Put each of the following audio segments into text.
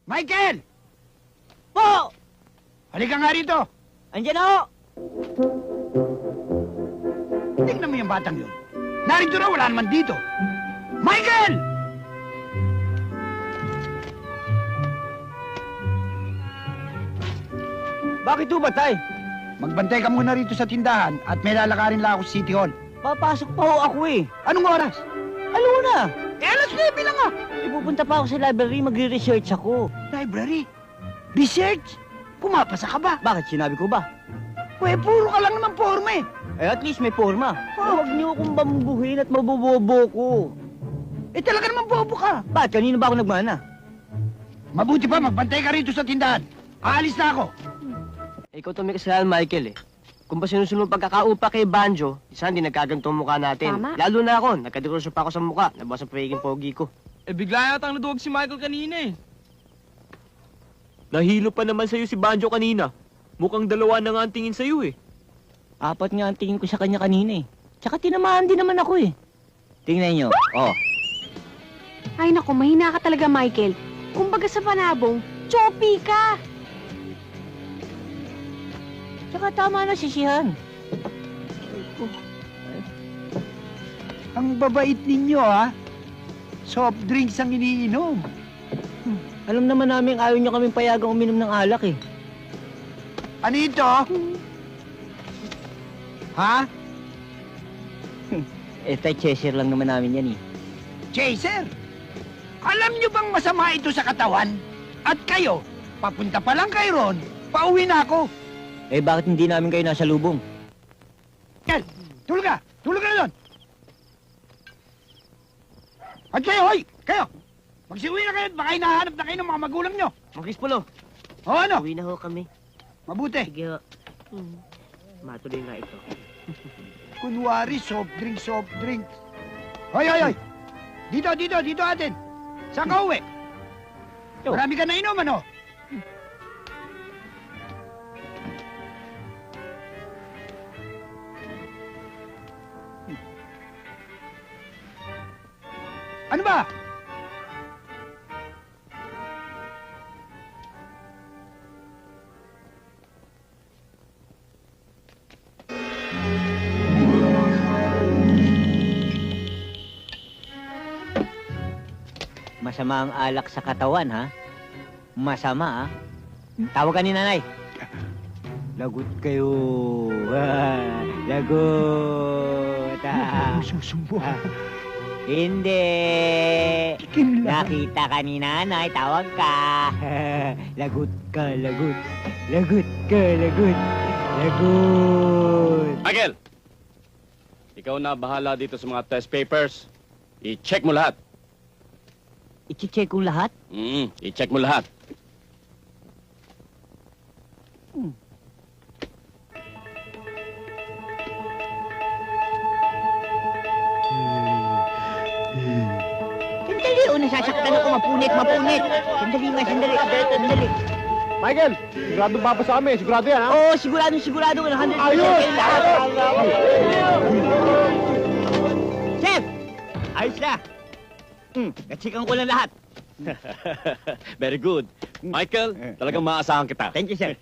Michael! Po! Halika nga rito. Andiyan ako! Tingnan mo yung batang yun. Narito na, wala naman dito. Michael! Bakit ho ba, tay? Magbantay ka muna rito sa tindahan at may lalakarin lang ako sa City Hall. Papasok pa ho ako eh. Anong oras? Ano na? Alas 9 lang ah. Ipupunta pa ako sa library, magre-research ako. Library? Research? Pumapasa ka ba? Bakit sinabi ko ba? Pwede, puro ka lang naman forma eh. Eh, at least may forma. Huwag niyo akong bambuhin at mabubobo ko. Eh talaga naman bobo ka. Bakit? Kanino ba ako nagmana? Mabuti pa, magbantay ka rito sa tindahan. Aalis na ako. Ikaw to may kasalanan, Michael eh. Kung ba sinusunod pagkakaupa kay Banjo, isa hindi nagkagantong mukha natin. Tama. Lalo na ako, nagkadekurso pa ako sa mukha, nabasa pa yung pogi ko. Eh, bigla yata ang naduwag si Michael kanina eh. Nahilo pa naman sa'yo si Banjo kanina. Mukhang dalawa na nga ang tingin sa'yo eh. 4 nga ang tingin ko sa kanya kanina eh. Tsaka tinamaan din naman ako eh. Tingnan nyo. Oh. Ay naku, mahina ka talaga, Michael. Kumbaga sa panabong, choppy ka! Tsaka tama na sisihan. Ang babait ninyo ha. Soft drinks ang iniinom. Alam naman namin ayaw nyo kaming payagang uminom ng alak eh. Ano ito? Ha? Eh, tay chaser lang naman namin yan eh. Chaser? Alam nyo bang masama ito sa katawan? At kayo, papunta pa lang kay Ron, pauwi na ako. Eh, bakit hindi namin kayo nasa lubong? Yan, tulog ka! Tulog ka na doon! At kayo, hoy! Kayo! Magsiuwi na kayo at baka hinahanap na kayo ng mga magulang nyo. Magkis Pulo, O ano? uwi na ho kami. Mabuti. Sige ho. Matuloy nga ito. Kunwari, soft drink. Hoy, hoy, hoy! Dito atin! Saan ka uwi? Yo. Marami ka na inom, ano? Ano ba? Masama ang alak sa katawan, ha? Masama, ha? Tawag ka ni nanay. Lagot kayo. Lagot. Susumbo. Hindi. Tikim lang. Nakita ka ni nanay, tawag ka. Lagot ka, lagot. Lagot ka, lagot. Lagot. Michael! Ikaw na bahala dito sa mga test papers. I-check mo lahat. I-check kong lahat? I-check mo lahat. Sandali, nasasaktan ako. Mapunit. Sandali nga, sandali. Michael, sigurado papa sa amin. Sigurado yan, ha? Oo, sigurado. 100% kayo lahat. Chef! Ayos na. Natsikan ko lang lahat. Very good. Michael, talagang maaasahan kita. Thank you, sir.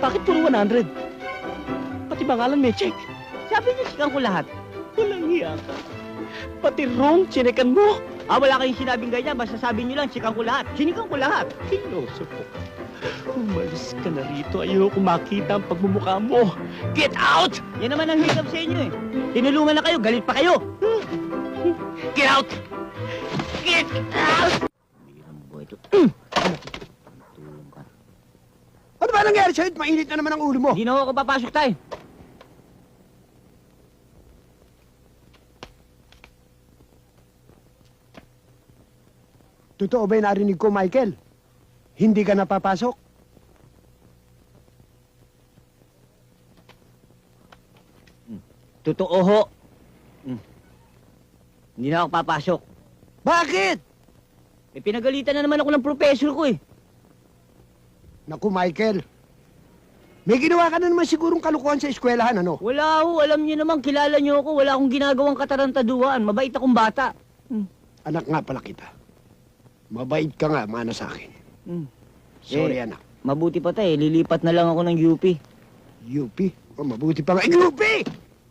Bakit puro 100? Pati pangalan may check. Sabi niyo, sikan ko lahat. Walang hiya ka. Pati wrong, chinekan mo. Wala kayong sinabing ganyan. Basta sabi niyo lang, sikan ko lahat. Sinikan ko lahat. Pilosopo. Umalis ka na rito. Ayoko makita ang pagmumukha mo. Get out! Yan naman ang hiccup sa inyo eh. Tinulungan na kayo, galit pa kayo. Get out! Get out! Ang buhay ito. Ano ba nangyari sa'yo? Mainit na naman ang ulo mo. Hindi na ako papasok tayo. Totoo ba yung narinig ko, Michael? Hindi ka napapasok? Totoo ho. Hindi na ako papasok. Bakit? Eh, pinagalitan na naman ako ng professor ko eh. Naku, Michael. May ginawa ka na naman sigurong kalukuhan sa eskwelahan, ano? Wala ho, alam niyo naman, kilala niyo ako. Wala akong ginagawang katarantaduhan. Mabait akong bata. Anak nga pala kita. Mabait ka nga, mana sa akin. Hmm. Sorry, anak. Mabuti pa tayo, lilipat na lang ako ng UP. UP? Oh, mabuti pa nga. UP!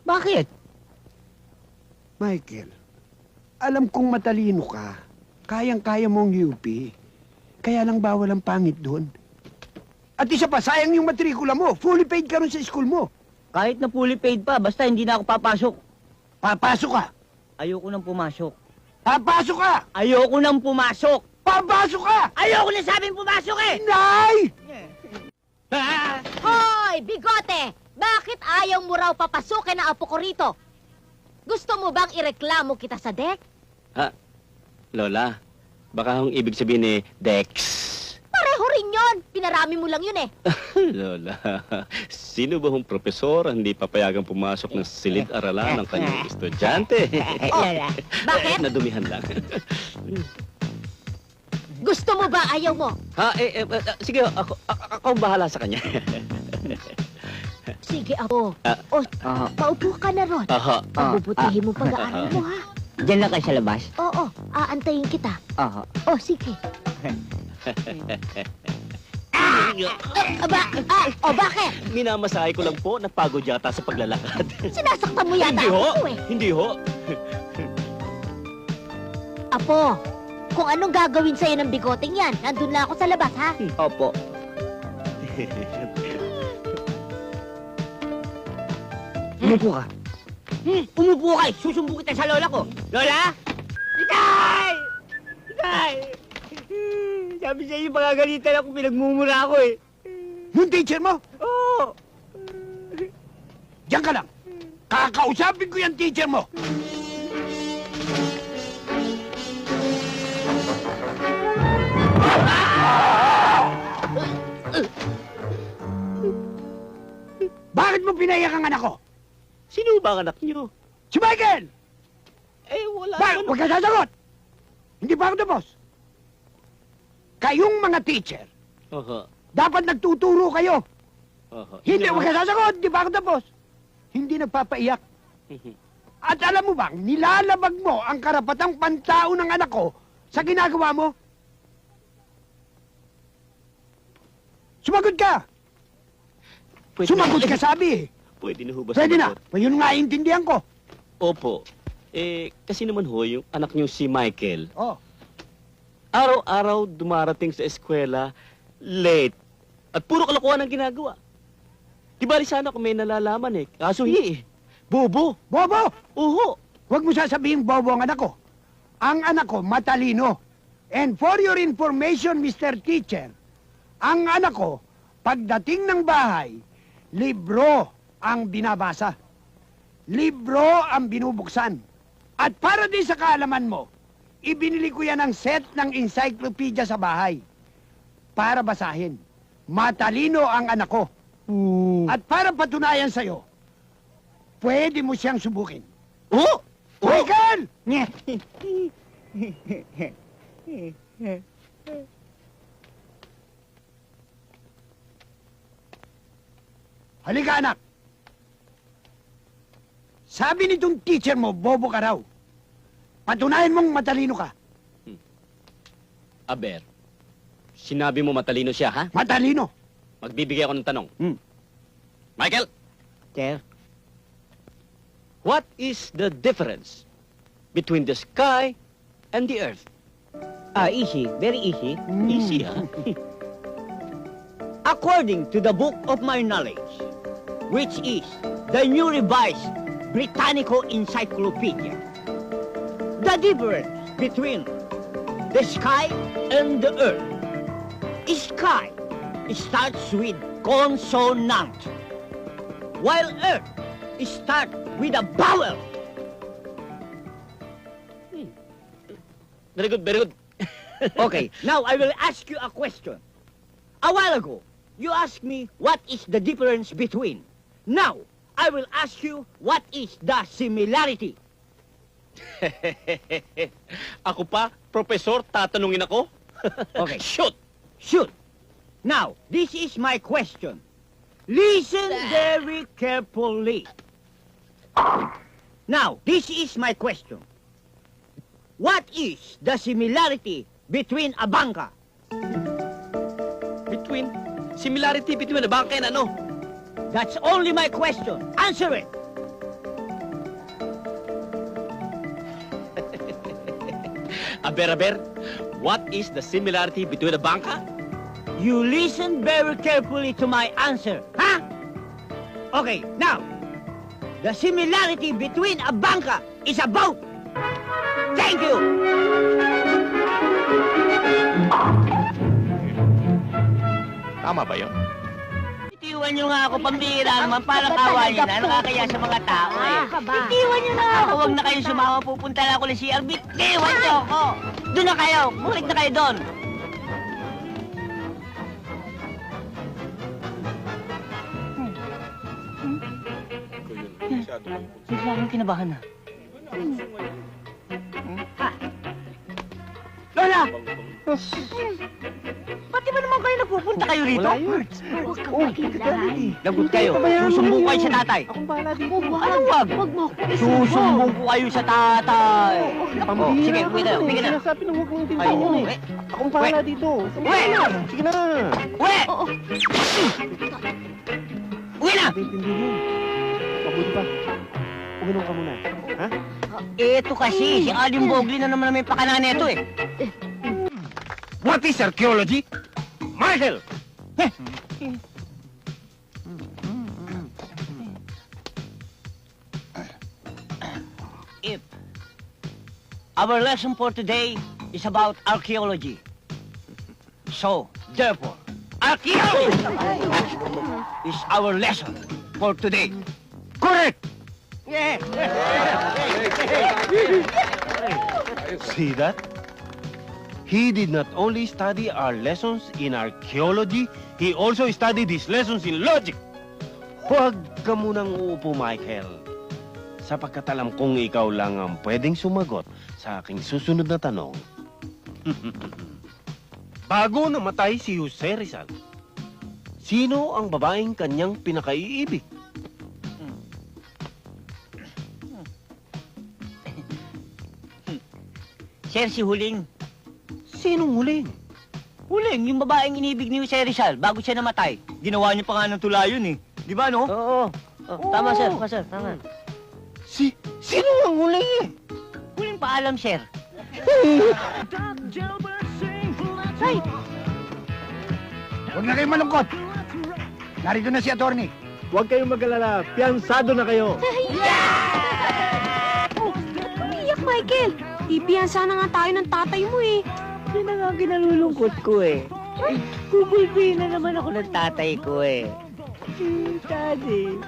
Bakit? Michael, alam kong matalino ka. Kayang-kaya mong UP. Kaya lang bawal ang pangit doon. At isa pa, sayang yung matrikula mo. Fully paid ka rin sa school mo. Kahit na fully paid pa, basta hindi na ako papasok. Papasok ka! Ayoko nang pumasok. Papasok ka! Ayoko nang pumasok! Papasok ka! Ayoko na sabing pumasok eh! Nay! Hoy, bigote! Bakit ayaw mo raw papasukin ang apo ko rito? Gusto mo bang ireklamo kita sa deck? Lola, baka hong ibig sabihin ni Dex. Pareho rin yon. Pinarami mo lang yun eh. Lola, sino ba hong profesor ang hindi papayagang pumasok ng silid-aralan ng kanyang estudyante? Bakit? Nadumihan lang. Gusto mo ba ayaw mo? Sige, ako ang bahala sa kanya. Sige, apo. Paupo ka na ron. Aha. Pabubutihin mo pag-aaral mo, ha? Diyan lang kayo sa labas? Oo, aantayin kita. Aha. Oh, sige. Bakit? Minamasahe ko lang po, napagod yata sa paglalakad. Sinasaktan mo yata Hindi ho, ako eh. hindi ho. Apo, kung anong gagawin sa'yo ng bigoteng yan, nandun lang ako sa labas, ha? Opo. Umupo ka. Umupo ka! Susumbo kita sa lola ko! Lola! Itay! Itay! Sabi sa iyo, pagagalitan ako, pinagmumura ako eh. Yung teacher mo? Oo! Diyan ka lang. Kakausapin ko yung teacher mo. Bakit mo pinayak ang anak ko? Sino ba ang anak niyo? Si Michael! Wala Huwag ka sasagot! Hindi pa ako tapos. Kayong mga teacher, dapat nagtuturo kayo. Hindi, huwag ka sasagot! Hindi pa ako tapos. Hindi nagpapaiyak. At alam mo bang, nilalabag mo ang karapatang pantao ng anak ko sa ginagawa mo? Sumagot ka! Sumagot ka, sabi eh. Pwede na ho ba Pwede na. sumagot? Yun nga intindihan ko. Opo. Kasi naman ho, yung anak niyong si Michael, Oh. araw-araw dumarating sa eskwela, late. At puro kalokohan ang ginagawa. Di bali sana kung may nalalaman eh. Kaso hindi eh. Bobo. Bobo! Oho. Huwag mo sasabihin bobo ang anak ko. Ang anak ko, matalino. And for your information, Mr. Teacher, ang anak ko, pagdating ng bahay, libro ang binabasa. Libro ang binubuksan. At para din sa kaalaman mo, ibinili ko yan ng set ng encyclopedia sa bahay. Para basahin. Matalino ang anak ko. At para patunayan sa'yo, pwede mo siyang subukin. Oh! Michael! Halika, anak. Sabi nitong teacher mo, bobo ka raw. Patunayan mong matalino ka. Aber, sinabi mo matalino siya, ha? Matalino. Magbibigay ako ng tanong. Michael, Sir? what is the difference between the sky and the earth? Easy. Very easy. Easy, ha? According to the book of my knowledge, which is the New Revised Britannico Encyclopedia, the difference between the sky and the earth. Sky starts with consonant, while earth starts with a vowel. Very good, very good. Okay, now I will ask you a question. A while ago, you asked me what is the difference between. Now, I will ask you what is the similarity. Ako pa, profesor, tatanungin ako? Okay. Shoot! Shoot. Now, this is my question. Listen very carefully. Now, this is my question. What is the similarity between a bangka? Similarity between a bangka and ano? That's only my question. Answer it. Aber, what is the similarity between a bangka? You listen very carefully to my answer, huh? Okay, now, the similarity between a bangka is a boat. Thank you. Tama ba yun? Itiwan nyo nga ako, pambihira naman, parang kawain na, nakakaya sa mga tao eh. Itiwan nyo na ako, huwag na kayong sumama, pupunta na ako ng CRB. Itiwan nyo ako. Doon na kayo, bumalik na kayo doon. Bigla akong kinabahan na. Lola! Ba't di ba naman kayo nagpupunta kayo rito? Huwag kang makilalan. Lagot kayo. Susumbong kayo sa tatay. Huwag mo. Anong wag? Huwag mo. Susumbong ko kayo sa tatay. Oh, sige, uwi na. Uwi ka na. Sinasabi na huwag mong Ay, tindahan uwi. eh. Akong bahala dito. Uwi! Sige na. Uwi! Oo. Uwi na! Intindi mo. Mabuti pa. Uminom ka muna. Ha? Ito kasi, si Aling Bogli na naman may pakana nito eh. What is archaeology? Marshal! If our lesson for today is about archaeology, so therefore, archaeology is our lesson for today. Correct! Yeah! See that? He did not only study our lessons in archaeology, he also studied his lessons in logic. Huwag ka munang uupo, Michael. Sapagkat alam kong ikaw lang ang pwedeng sumagot sa aking susunod na tanong. Bago namatay si Jose Rizal, sino ang babaeng kanyang pinakaiibig? Sir, si Huling. Sinong huling? Huling, yung babaeng inibig ni Jose Rizal bago siya namatay. Ginawa niya pa nga ng tulayon eh. Di ba, no? Oo. Tama, sir. Tama. Sino ang huling eh? Huling paalam, sir. Ay, Huwag na kayong malungkot. Narito na si attorney. Huwag kayong mag-alala. Piyansado na kayo. Umiyak, Michael. Ipiyansa na nga tayo ng tatay mo eh. Yun na nga ang kinalulungkot ko eh. Bubulbi na naman ako ng tatay ko eh. Daddy.